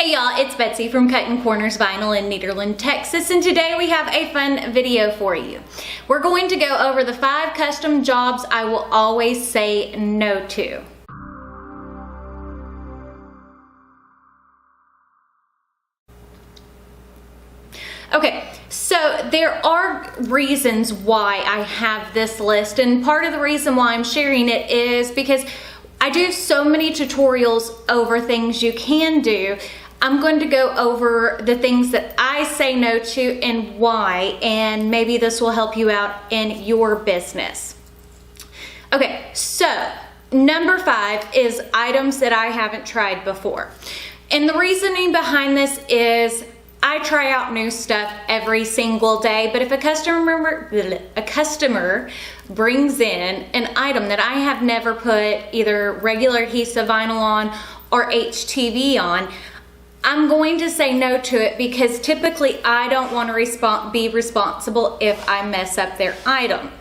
Hey y'all, it's Betsy from Cuttin Corners Vinyl in Nederland, Texas, and today we have a fun video for you. We're going to go over the 5 custom jobs I will always say no to. Okay, so there are reasons why I have this list, and part of the reason why I'm sharing it is because I do so many tutorials over things you can do. I'm going to go over the things that I say no to and why, and maybe this will help you out in your business. Okay, so number 5 is items that I haven't tried before. And the reasoning behind this is I try out new stuff every single day, but if a customer brings in an item that I have never put either regular adhesive vinyl on or HTV on, I'm going to say no to it because typically I don't want to be responsible if I mess up their item.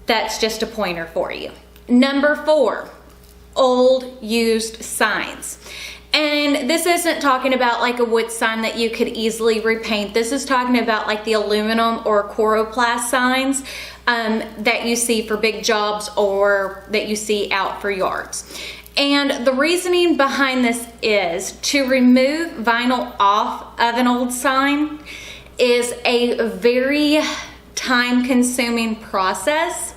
That's just a pointer for you. Number 4, old used signs. And this isn't talking about like a wood sign that you could easily repaint. This is talking about like the aluminum or coroplast signs that you see for big jobs or that you see out for yards. And the reasoning behind this is to remove vinyl off of an old sign is a very time-consuming process.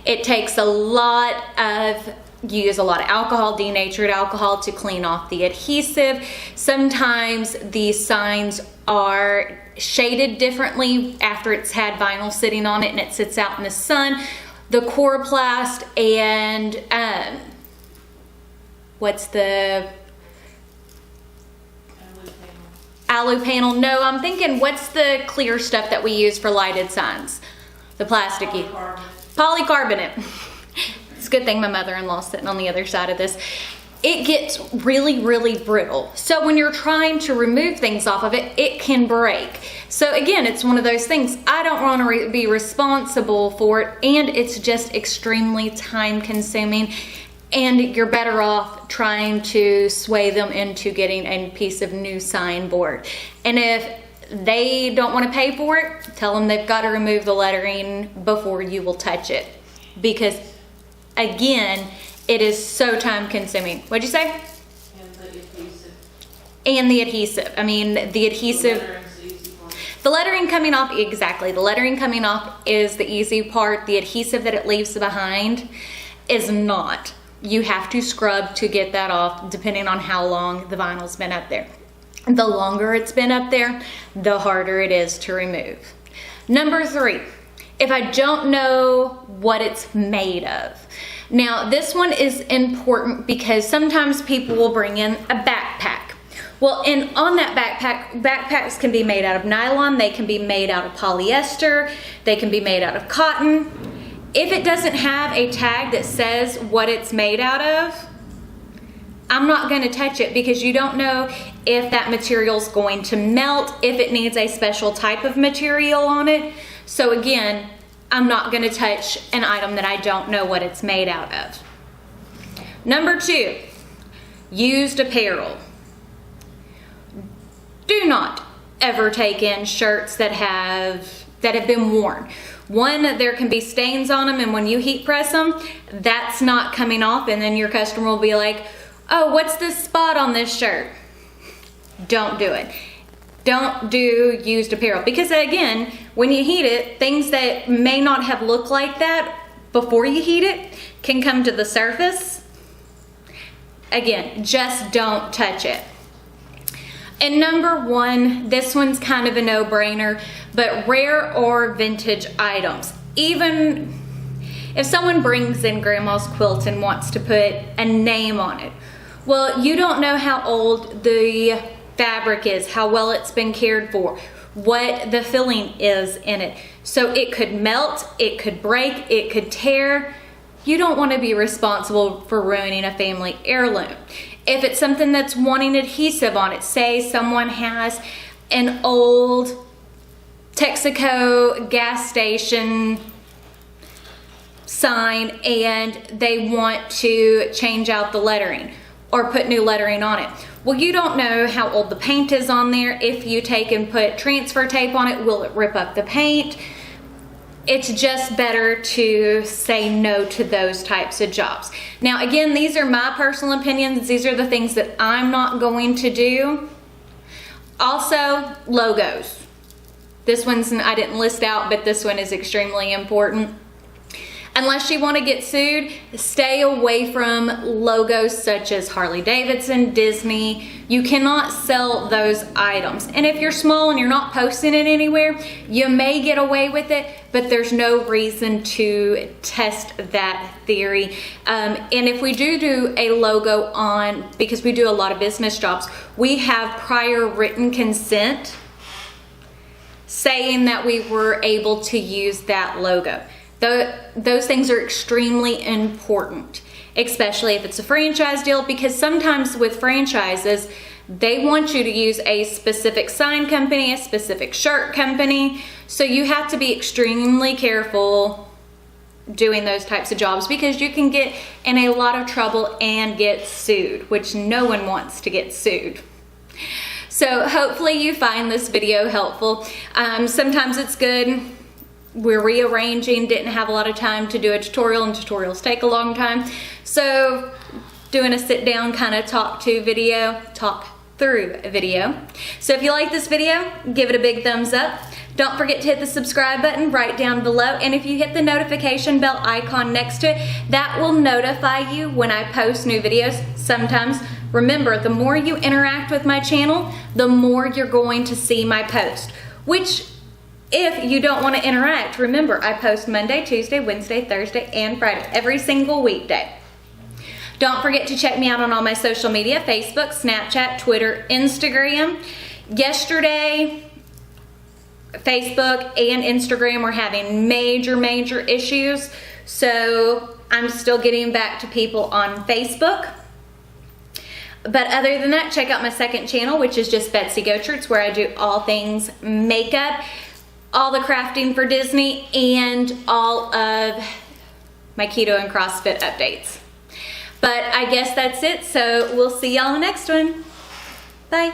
It takes a lot of You use a lot of alcohol, denatured alcohol, to clean off the adhesive. Sometimes the signs are shaded differently after it's had vinyl sitting on it and it sits out in the sun. The coroplast and what's the alu panel? No, I'm thinking what's the clear stuff that we use for lighted signs? The plasticky polycarbonate. It's a good thing my mother-in-law's sitting on the other side of this. It gets really, really brittle. So when you're trying to remove things off of it, it can break. So again, it's one of those things I don't want to be responsible for it, and it's just extremely time consuming, and you're better off trying to sway them into getting a piece of new sign board. And if they don't want to pay for it, tell them they've got to remove the lettering before you will touch it, because again, it is so time consuming. What'd you say? And the adhesive. And the adhesive. I mean, the adhesive. The lettering coming off, exactly. The lettering coming off is the easy part. The adhesive that it leaves behind is not. You have to scrub to get that off, depending on how long the vinyl's been up there. The longer it's been up there, the harder it is to remove. Number 3. If I don't know what it's made of. Now, this one is important because sometimes people will bring in a backpack. Well, and on that backpacks can be made out of nylon, they can be made out of polyester, they can be made out of cotton. If it doesn't have a tag that says what it's made out of, I'm not going to touch it because you don't know if that material is going to melt, if it needs a special type of material on it. So again, I'm not going to touch an item that I don't know what it's made out of. Number 2, used apparel. Do not ever take in shirts that have been worn. One, there can be stains on them, and when you heat press them, that's not coming off, and then your customer will be like, oh, what's this spot on this shirt? Don't do it. Don't do used apparel, because again, when you heat it, things that may not have looked like that before you heat it can come to the surface. Again, just don't touch it. And number 1, this one's kind of a no-brainer, but rare or vintage items. Even if someone brings in grandma's quilt and wants to put a name on it, well, you don't know how old the fabric is, how well it's been cared for, what the filling is in it. So it could melt, it could break, it could tear. You don't want to be responsible for ruining a family heirloom. If it's something that's wanting adhesive on it, say someone has an old Texaco gas station sign and they want to change out the lettering. or put new lettering on it. Well, you don't know how old the paint is on there. If you take and put transfer tape on it, will it rip up the paint? It's just better to say no to those types of jobs. Now, again, these are my personal opinions. These are the things that I'm not going to do. Also, logos. This one's, I didn't list out, but this one is extremely important. Unless you want to get sued, stay away from logos such as Harley Davidson, Disney. You cannot sell those items. And if you're small and you're not posting it anywhere, you may get away with it, but there's no reason to test that theory. And if we do a logo on, because we do a lot of business jobs, we have prior written consent saying that we were able to use that logo. Those things are extremely important, especially if it's a franchise deal, because sometimes with franchises, they want you to use a specific sign company, a specific shirt company. So you have to be extremely careful doing those types of jobs, because you can get in a lot of trouble and get sued, which no one wants to get sued. So hopefully you find this video helpful. Sometimes it's good. We're rearranging, didn't have a lot of time to do a tutorial, and tutorials take a long time. So doing a sit down kind of talk through video. So if you like this video, give it a big thumbs up. Don't forget to hit the subscribe button right down below. And if you hit the notification bell icon next to it, that will notify you when I post new videos. Sometimes, remember, the more you interact with my channel, the more you're going to see my post. Which, if you don't want to interact, remember, I post Monday, Tuesday, Wednesday, Thursday, and Friday, every single weekday. Don't forget to check me out on all my social media, Facebook, Snapchat, Twitter, Instagram. Yesterday, Facebook and Instagram were having major issues, so I'm still getting back to people on Facebook. But other than that, check out my second channel, which is just Betsy Gocherts, where I do all things makeup, all the crafting for Disney, and all of my keto and CrossFit updates. But I guess that's it, so we'll see y'all in the next one. Bye.